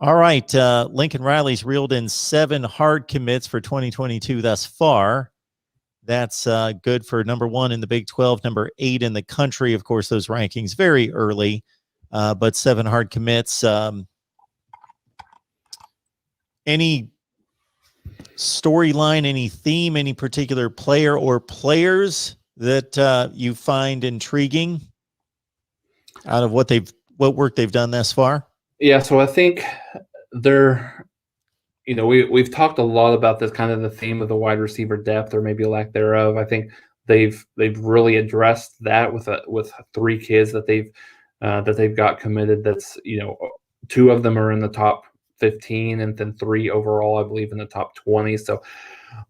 All right. Lincoln Riley's reeled in 7 hard commits for 2022 thus far. That's good for number 1 in the Big 12, number 8 in the country. Of course, those rankings very early, but 7 hard commits. Any storyline, any theme, any particular player or players that you find intriguing out of what work they've done thus far? Yeah, so I think we've talked a lot about this kind of the theme of the wide receiver depth or maybe lack thereof. I think they've really addressed that with 3 kids that they've got committed. That's 2 of them are in the top 15, and then 3 overall, I believe, in the top 20. So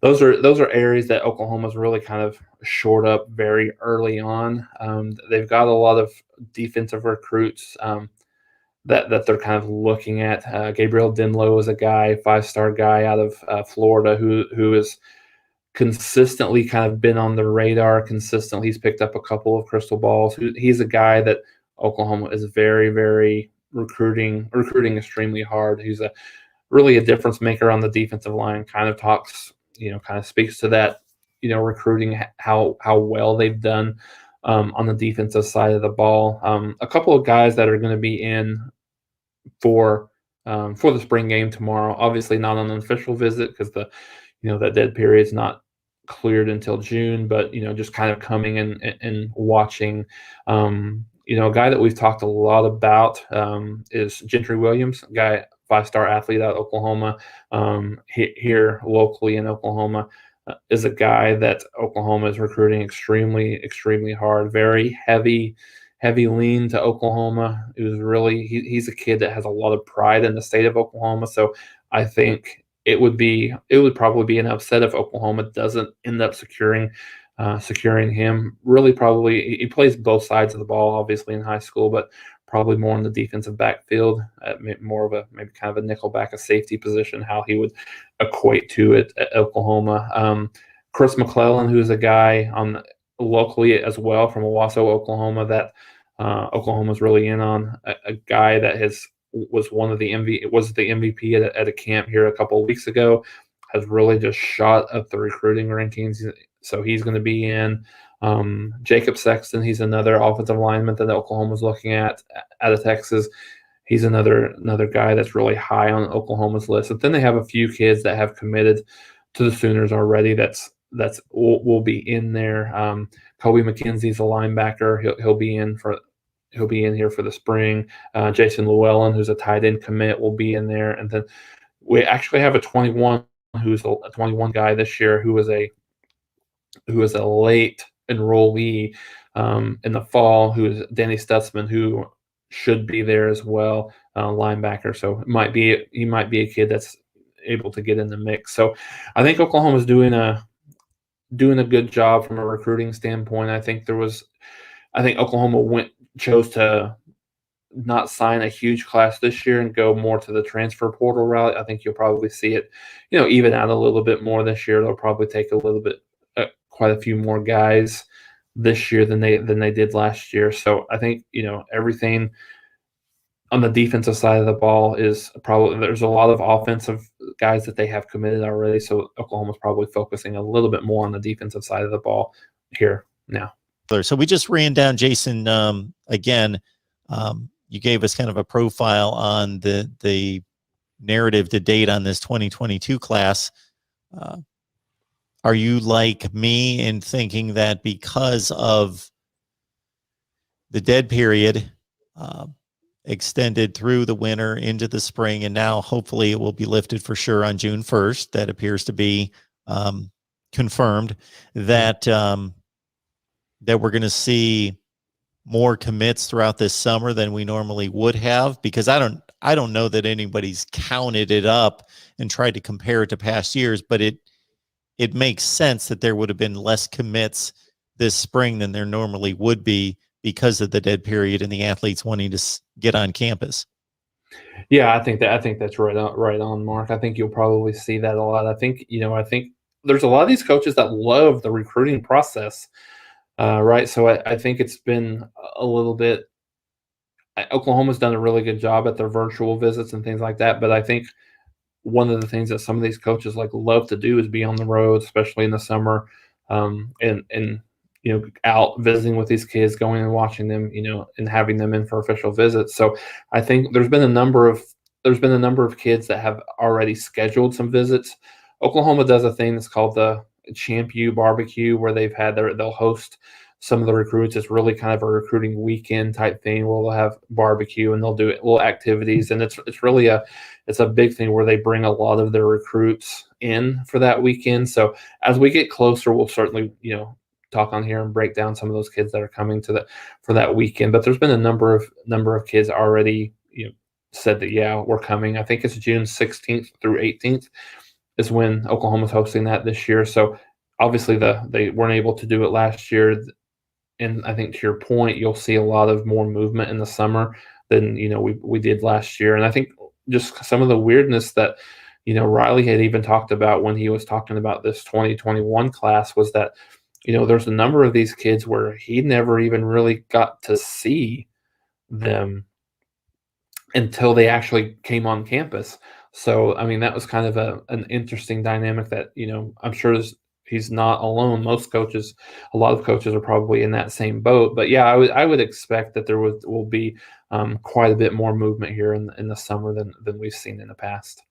those are areas that Oklahoma's really kind of shored up very early on. They've got a lot of defensive recruits that they're kind of looking at. Gabriel Denlo is a guy, 5-star guy out of Florida who is consistently kind of been on the radar consistently. He's picked up a couple of crystal balls. He's a guy that Oklahoma is very, very recruiting extremely hard. He's really a difference maker on the defensive line. Kind of speaks to that, recruiting, how well they've done on the defensive side of the ball. A couple of guys that are going to be in for the spring game tomorrow. Obviously not on an official visit because that dead period is not cleared until June, but just kind of coming and watching. A guy that we've talked a lot about is Gentry Williams, a guy, 5-star athlete out of Oklahoma, here locally in Oklahoma, is a guy that Oklahoma is recruiting extremely, extremely hard. Very heavy lean to Oklahoma. He's a kid that has a lot of pride in the state of Oklahoma. So I think it would probably be an upset if Oklahoma doesn't end up securing him. Really, probably he plays both sides of the ball, obviously in high school, but probably more in the defensive backfield, more of maybe kind of a nickelback, a safety position, how he would equate to it at Oklahoma. Chris Mcclellan, who's a guy locally as well from Owasso, Oklahoma, that Oklahoma's really in on, a guy that was the MVP at a camp here a couple of weeks ago, has really just shot up the recruiting rankings. So he's going to be in. Jacob Sexton, he's another offensive lineman that Oklahoma's looking at out of Texas. He's another guy that's really high on Oklahoma's list. And then they have a few kids that have committed to the Sooners already. That's will be in there. Toby Mckenzie's a linebacker. He'll be in here for the spring. Jason Llewellyn, who's a tight end commit, will be in there. And then we actually have a 21 who's a 21 guy this year who is a late enrollee in the fall, who is Danny Stutzman, who should be there as well, linebacker. So he might be a kid that's able to get in the mix. So I think Oklahoma's doing a good job from a recruiting standpoint. I think Oklahoma chose to not sign a huge class this year and go more to the transfer portal route. I think you'll probably see it, even out a little bit more this year. They'll probably take a little bit, quite a few more guys this year than they did last year. So I think, everything on the defensive side of the ball is probably, there's a lot of offensive guys that they have committed already. So Oklahoma's probably focusing a little bit more on the defensive side of the ball here now. So we just ran down Jason again. You gave us kind of a profile on the narrative to date on this 2022 class. Are you like me in thinking that because of the dead period extended through the winter into the spring, and now hopefully it will be lifted for sure on June 1st, that appears to be confirmed, that that we're going to see more commits throughout this summer than we normally would have? Because I don't know that anybody's counted it up and tried to compare it to past years, but it makes sense that there would have been less commits this spring than there normally would be because of the dead period and the athletes wanting to get on campus. Yeah, I think that's right on, Mark. I think you'll probably see that a lot. I think there's a lot of these coaches that love the recruiting process, right? So I think it's been a little bit Oklahoma's done a really good job at their virtual visits and things like that. But I think one of the things that some of these coaches love to do is be on the road, especially in the summer, and out visiting with these kids, going and watching them, and having them in for official visits. So I think there's been a number of kids that have already scheduled some visits. Oklahoma does a thing that's called the Champ U Barbecue, where they'll host some of the recruits. It's really kind of a recruiting weekend type thing where they'll have barbecue and they'll do little activities, and it's really a big thing where they bring a lot of their recruits in for that weekend. So as we get closer, we'll certainly talk on here and break down some of those kids that are coming for that weekend. But there's been a number of kids already said that we're coming. I think it's June 16th through 18th is when Oklahoma's hosting that this year. So obviously they weren't able to do it last year. And I think to your point, you'll see a lot of more movement in the summer than we did last year. And I think just some of the weirdness that Riley had even talked about when he was talking about this 2021 class was that there's a number of these kids where he never even really got to see them until they actually came on campus. So I mean, that was kind of an interesting dynamic that I'm sure he's not alone. A lot of coaches are probably in that same boat. But yeah, I would expect that there will be quite a bit more movement here in the summer than we've seen in the past.